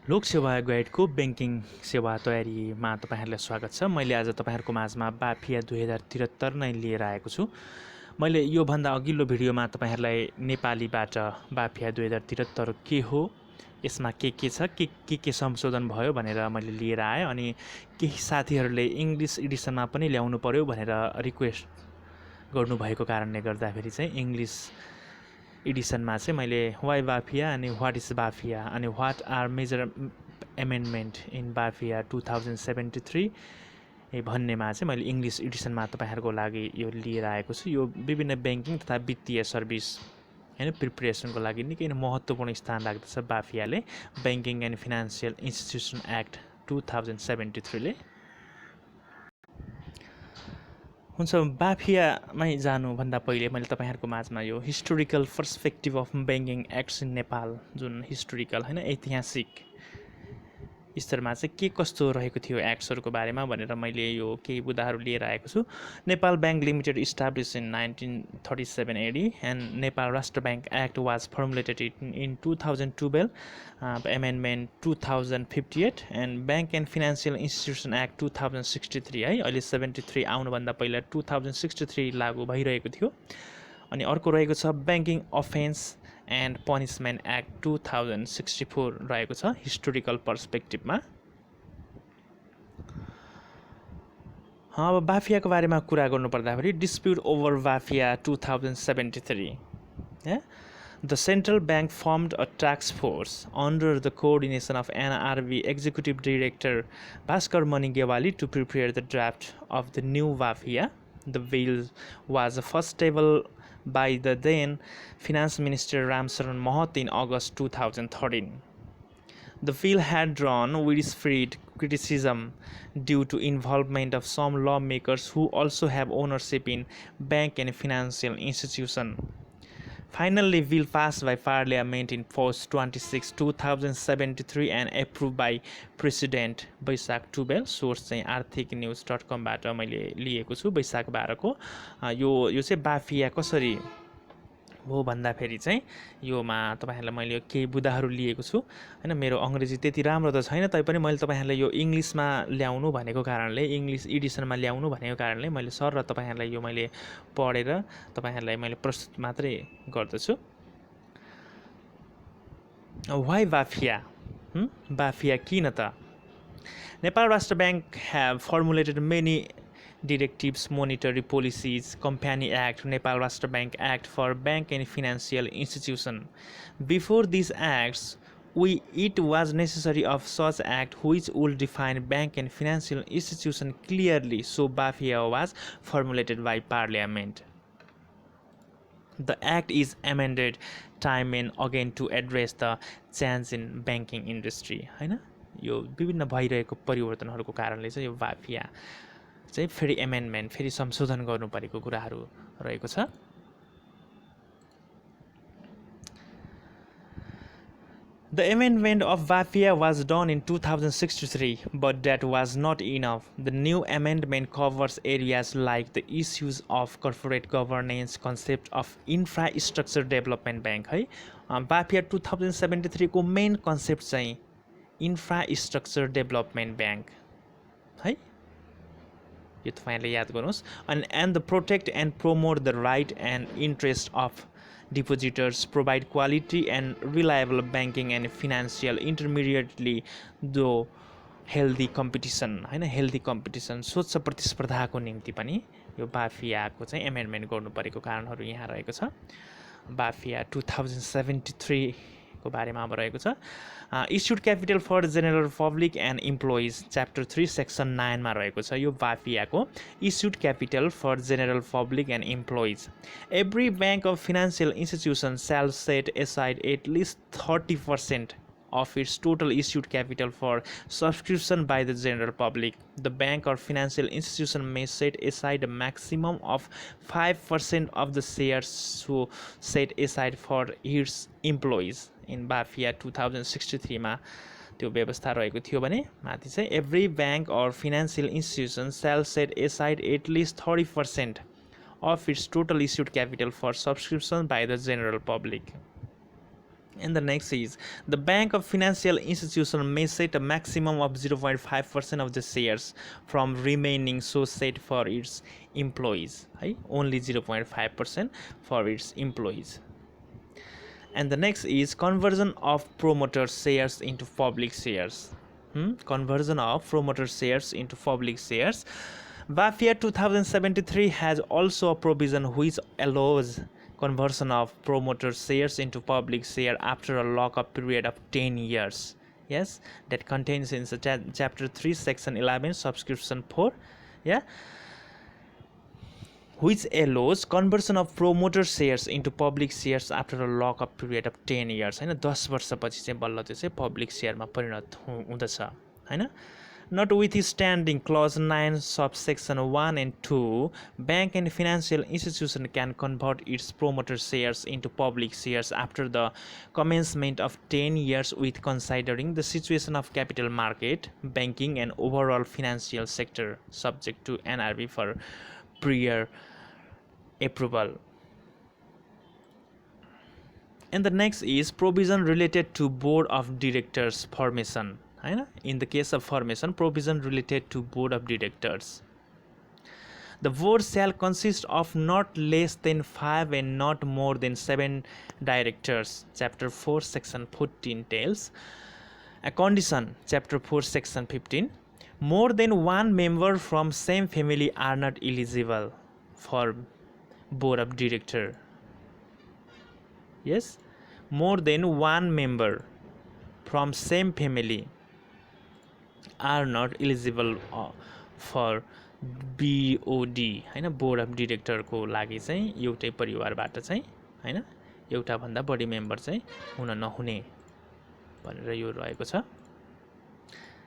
लोकसेवा गाइडको ब्याङ्किङ सेवा तयारीमा तपाईँहरूलाई स्वागत छ। मैले आज तपाईँहरूको माझमा बाफिया 2073 नै लिएर आएको छु। मैले योभन्दा अघिल्लो भिडियोमा तपाईँहरूलाई नेपालीबाट बाफिया 2073 के हो, यसमा के छ, के संशोधन भयो भनेर मैले लिएर आएँ। अनि केही साथीहरूले इङ्ग्लिस एडिसनमा पनि ल्याउनु पर्यो भनेर रिक्वेस्ट गर्नुभएको कारणले गर्दाखेरि चाहिँ इङ्ग्लिस एडिसनमा चाहिँ मैले वाइ बाफिया अनि वाट इज बाफिया अनि what are major amendment in BAFIA 2073 भन्नेमा चाहिँ मैले इङ्ग्लिस एडिसनमा तपाईँहरूको लागि यो लिएर आएको छु। यो विभिन्न ब्याङ्किङ तथा वित्तीय सर्भिस हैन प्रिपरेसनको लागि निकै नै महत्त्वपूर्ण स्थान राख्दछ बाफियाले। Banking and financial institution act 2073 ले। हुन्छ, बाफियामै जानुभन्दा पहिले मैले तपाईँहरूको माझमा यो historical perspective of banking acts in Nepal, जुन हिस्टोरिकल हैन ऐतिहासिक स्तरमा चाहिँ के कस्तो रहेको थियो एक्ट्सहरूको बारेमा भनेर मैले यो केही बुदाहरू लिएर आएको छु। Nepal bank limited establish in 1937 AD and Nepal Rashtra bank act was formulated in 2012, amendment 2058 and bank and financial institution act 2063 है। अहिले 73 आउनुभन्दा पहिला 2063 लागू भइरहेको थियो। अनि अर्को रहेको छ banking offence and punishment act 2064 रहेको छ हिस्टोरिकल पर्सपेक्टिभमा। अब बाफियाको बारेमा कुरा गर्नुपर्दाखेरि dispute over बाफिया 2073, The central bank formed a task force under the coordination of NRB Executive Director Bhaskar Mani Gewali to prepare the draft of the new BAFIA. The bill was first tabled by the then Finance Minister Ramsaran Mahat in August 2013. The bill had drawn widespread criticism due to involvement of some lawmakers who also have ownership in bank and financial institutions. Finally, bill passed by Parliament in Post 26, 2073 and approved by President Baishakh 12। Source चाहिँ arthicnews.com बाट मैले लिएको छु। वैशाख 12 को यो चाहिँ बाफिया कसरी हो भन्दाखेरि चाहिँ योमा तपाईहरुलाई मैले केही बुदाहरू लिएको छु हैन। मेरो अंग्रेजी त्यति राम्रो त छैन, तैपनि मैले तपाईहरुलाई यो इंग्लिशमा ल्याउनु भनेको कारणले, इंग्लिश एडिसनमा ल्याउनु भनेको कारणले मैले सर र तपाईहरुलाई यो मैले पढेर तपाईहरुलाई मैले प्रस्तुत मात्रै गर्दछु। व्हाई बाफिया? बाफिया किन त? नेपाल राष्ट्र bank have formulated many directives, monetary policies, Company Act, Nepal Raष्ट्र Bank Act for bank and financial institution. Before these acts, it was necessary of such act which would define bank and financial institution clearly. So BAFIA was formulated by Parliament. The act is amended time and again to address the change in banking industry हैन। यो विभिन्न भइरहेको परिवर्तनहरूको कारणले चाहिँ यो बाफिया चाहिँ फेरि amendment, फेरि संशोधन गर्नु परेको कुराहरू रहेको छ। The amendment of BAFIA was done in 2063, but that was not enough. The new amendment covers areas like the issues of corporate governance, concept of infrastructure development bank है। BAFIA 2073 को मेन कन्सेप्ट चाहिँ infrastructure development bank है, यो तपाईहरुले याद गर्नुस्। and the protect and promote the right and interest of depositors, provide quality and reliable banking and financial intermediately though healthy competition हैन। Healthy competition, स्वच्छ प्रतिस्पर्धाको निम्ति पनि यो बाफियाको चाहिँ एमेन्डमेन्ट गर्नु परेको कारणहरू यहाँ रहेको छ। बाफिया 2073 को बारेमा अब रहेको छ। Issued capital for general public and employees chapter 3 section 9 मा रहेको छ यो बाफियाको। Issued capital for general public and employees, every bank of financial institution shall set aside at least 30% of its total issued capital for subscription by the general public. The bank or financial institution may set aside a maximum of 5% of the shares so set aside for its employees. In BAFIA 2063 मा त्यो व्यवस्था रहेको थियो भने माथि चाहिँ every bank or financial institution shall set aside at least 30% of its total issued capital for subscription by the general public. And the next is the bank of financial institution may set a maximum of 0.5% of the shares from remaining so set for its employees. Only 0.5% for its employees. And the next is conversion of promoter shares into public shares. Conversion of promoter shares into public shares. BAFIA 2073 has also a provision which allows conversion of promoter shares into public share after a lockup period of 10 years. Yes, that contains in chapter 3 section 11 subscription 4. Yeah, which allows conversion of promoter shares into public shares after a lockup period of 10 years. हैन 10 वर्षपछि चाहिँ बल्ल त्यो चाहिँ public शेयरमा परिणत हुँदछ हैन. Notwithstanding clause 9 subsection 1 and 2, bank and financial institution can convert its promoter shares into public shares after the commencement of 10 years with considering the situation of capital market, banking and overall financial sector, subject to NRB for prior approval. And the next is provision related to board of directors formation. In the case of formation, provision related to board of directors. The board shall consist of not less than 5 and not more than 7 directors. Chapter 4 section 14 tells. A condition, chapter 4 section 15. More than one member from same family are not eligible for board of director. Yes, more than one member from same family are not eligible for BOD हैन board of डिरेक्टरको लागि चाहिँ एउटै परिवारबाट चाहिँ हैन एउटा भन्दा बढी मेम्बर चाहिँ हुन नहुने भनेर यो रहेको छ.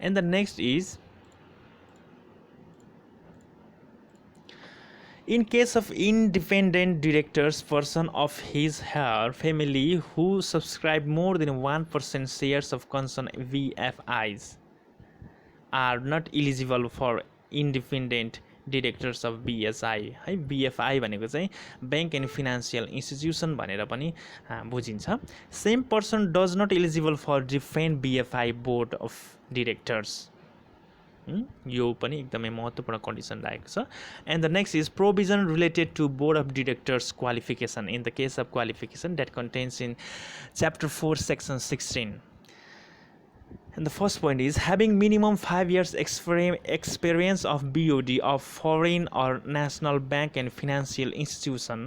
And the next is in case of independent directors person of his her family who subscribe more than 1% shares of concerned VFIs are not eligible for independent directors of BSI. है BFI भनेको चाहिँ bank and financial institution भनेर पनि बुझिन्छ. Same person does not eligible for different BFI board of directors. यो पनि एकदमै महत्त्वपूर्ण कन्डिसन रहेको छ. And the next is provision related to board of directors qualification. In the case of qualification that contains in chapter 4 section 16. And the first point is having minimum 5 years experience of BOD of foreign or national bank and financial institution,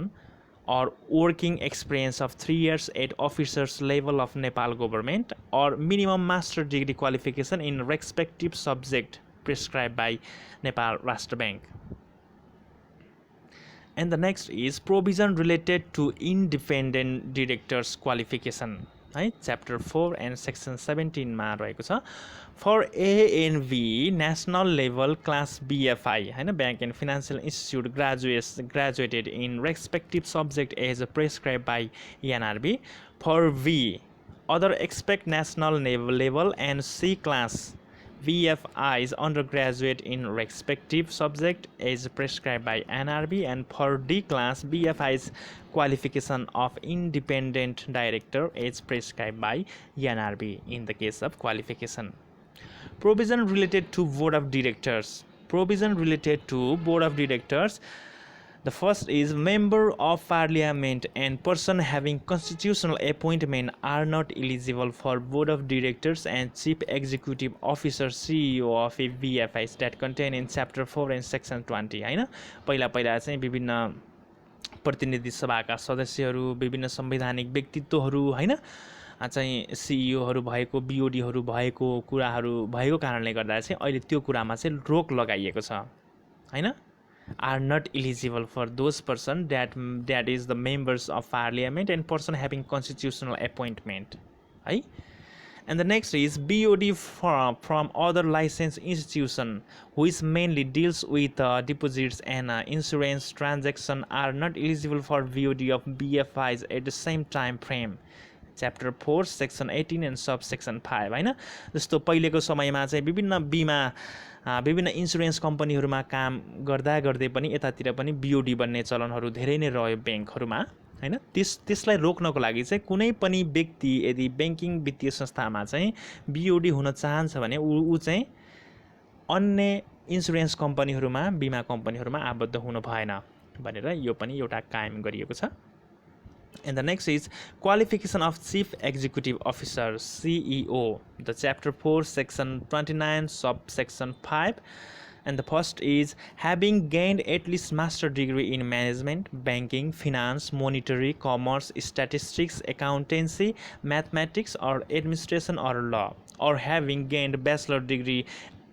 or working experience of 3 years at officers level of Nepal government, or minimum master degree qualification in respective subject prescribed by Nepal Rashtra Bank. And the next is provision related to independent directors qualification. Chapter 4 and section 17 मा रहेको छ. For ANV national level class BFI हैन bank and financial institute graduated in respective subject as prescribed by NRB. For V other expect national level and C class BFIs undergraduate in respective subject as prescribed by NRB. And for D class BFIs qualification of independent director as prescribed by NRB in the case of qualification. Provision related to board of directors. Provision related to board of directors. The first is member of parliament and person having constitutional appointment are not eligible for board of directors and chief executive officer CEO of a BFIs that contain in chapter 4 and section 20 हैन. पहिला चाहिँ विभिन्न प्रतिनिधि सभाका सदस्यहरू विभिन्न संवैधानिक व्यक्तित्वहरू हैन चाहिँ सिइओहरू भएको बिओडीहरू भएको कुराहरू भएको कारणले गर्दा चाहिँ अहिले त्यो कुरामा चाहिँ रोक लगाइएको छ हैन. Are not eligible for those person that is the members of parliament and person having constitutional appointment. Right? And the next is BOD from other licensed institution which mainly deals with deposits and insurance transaction are not eligible for BOD of BFIs at the same time frame. Chapter 4 section 18 and subsection 5 हैन. जस्तो पहिलेको समयमा चाहिँ विभिन्न insurance कम्पनीहरूमा काम गर्दै पनि यतातिर पनि BOD बन्ने चलनहरू धेरै नै रह्यो ब्याङ्कहरूमा हैन त्यसलाई रोक्नको लागि चाहिँ कुनै पनि व्यक्ति यदि बैंकिङ वित्तीय संस्थामा चाहिँ बीओडी हुन चाहन्छ भने ऊ चाहिँ अन्य इन्स्योरेन्स कम्पनीहरुमा बीमा कम्पनीहरुमा आबद्ध हुनु भएन भनेर यो पनि एउटा कायम गरिएको छ. And the next is Qualification of Chief Executive Officer CEO, the Chapter 4 Section 29 subsection 5. And the first is having gained at least master degree in management, banking, finance, monetary, commerce, statistics, accountancy, mathematics or administration or law, or having gained bachelor degree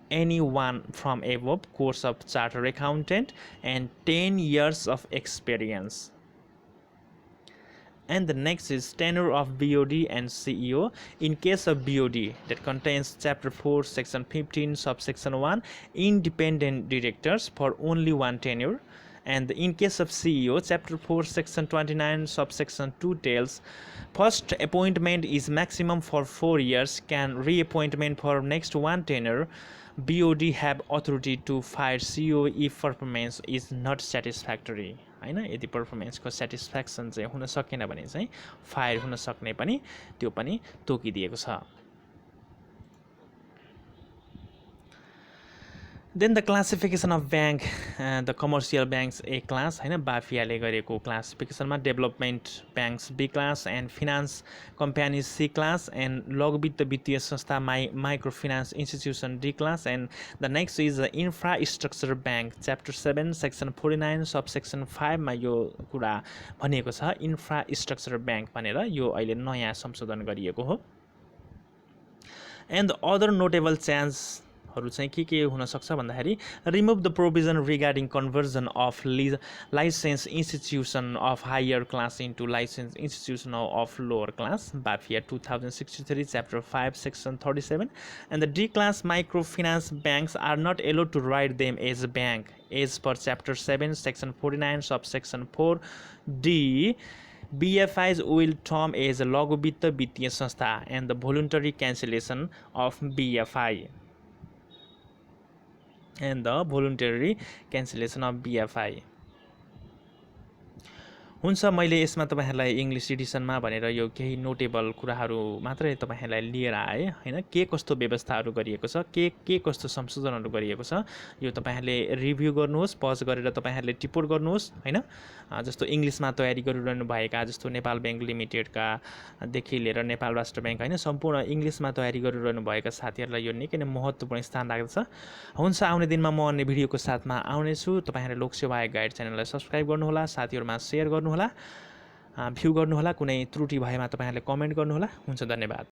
any one from above course of chartered accountant and 10 years of experience. And the next is tenure of BOD and CEO. In case of BOD, that contains Chapter 4 Section 15 subsection 1, independent directors for only one tenure. And in case of CEO, Chapter 4 Section 29 subsection 2 tells first appointment is maximum for 4 years, can reappointment for next one tenure. BOD have authority to fire CEO if performance is not satisfactory. हैन यदि पर्फर्मेन्सको satisfaction चाहिँ हुन सकेन भने चाहिँ fire हुन सक्ने पनि त्यो पनि तोकिदिएको छ. Then the classification of bank, the commercial banks A class हैन BAFIA ले गरेको क्लासिफिकेसनमा development banks B class and finance companies C class and लघुवित्त वित्तीय संस्था microfinance institution D class. And the next is the infrastructure bank Chapter 7 Section 49 subsection 5 मा यो कुरा भनिएको छ infrastructure bank भनेर. यो अहिले नयाँ संशोधन गरिएको हो. And the other notable change हरु चाहिँ के हुन सक्छ भन्दाखेरि remove the provision regarding conversion of licensed institution of higher class into licensed institution of lower class BAFIA 2063 Chapter 5 Section 37. And the D class microfinance banks are not allowed to write them as a bank as per Chapter 7 Section 49 subsection 4 D. BFIs will term as a लघुवित्त वित्तीय संस्था and the voluntary cancellation of BFI. And the voluntary cancellation of BFI. हुन्छ मैले यसमा तपाईहरुलाई English एडिसनमा भनेर यो केही नोटेबल कुराहरु मात्रै तपाईहरुलाई लिएर आए हैन के कस्तो व्यवस्थाहरु गरिएको छ के कस्तो संशोधनहरु गरिएको छ यो तपाईहरुले रिभ्यु गर्नुहोस् पज गरेर तपाईहरुले टिप्पणी गर्नुहोस् हैन जस्तो इंग्लिशमा तयारी गरिरहनु भएका जस्तो नेपाल बैंक लिमिटेडका देखि लिएर नेपाल राष्ट्र बैंक हैन सम्पूर्ण इंग्लिशमा तयारी गरिरहनु भएका साथीहरुलाई यो निकै नै महत्त्वपूर्ण स्थान राख्दछ हुन्छ आउने दिनमा म अन्य भिडियोको साथमा आउने छु तपाईहरुले लोकसेवा गाइड च्यानललाई सब्स्क्राइब गर्नु होला साथीहरुमा शेयर गर्नु होला भ्यू गर्नु होला कुनै त्रुटि भएमा तपाईहरुले कमेन्ट गर्नु होला हुन्छ धन्यवाद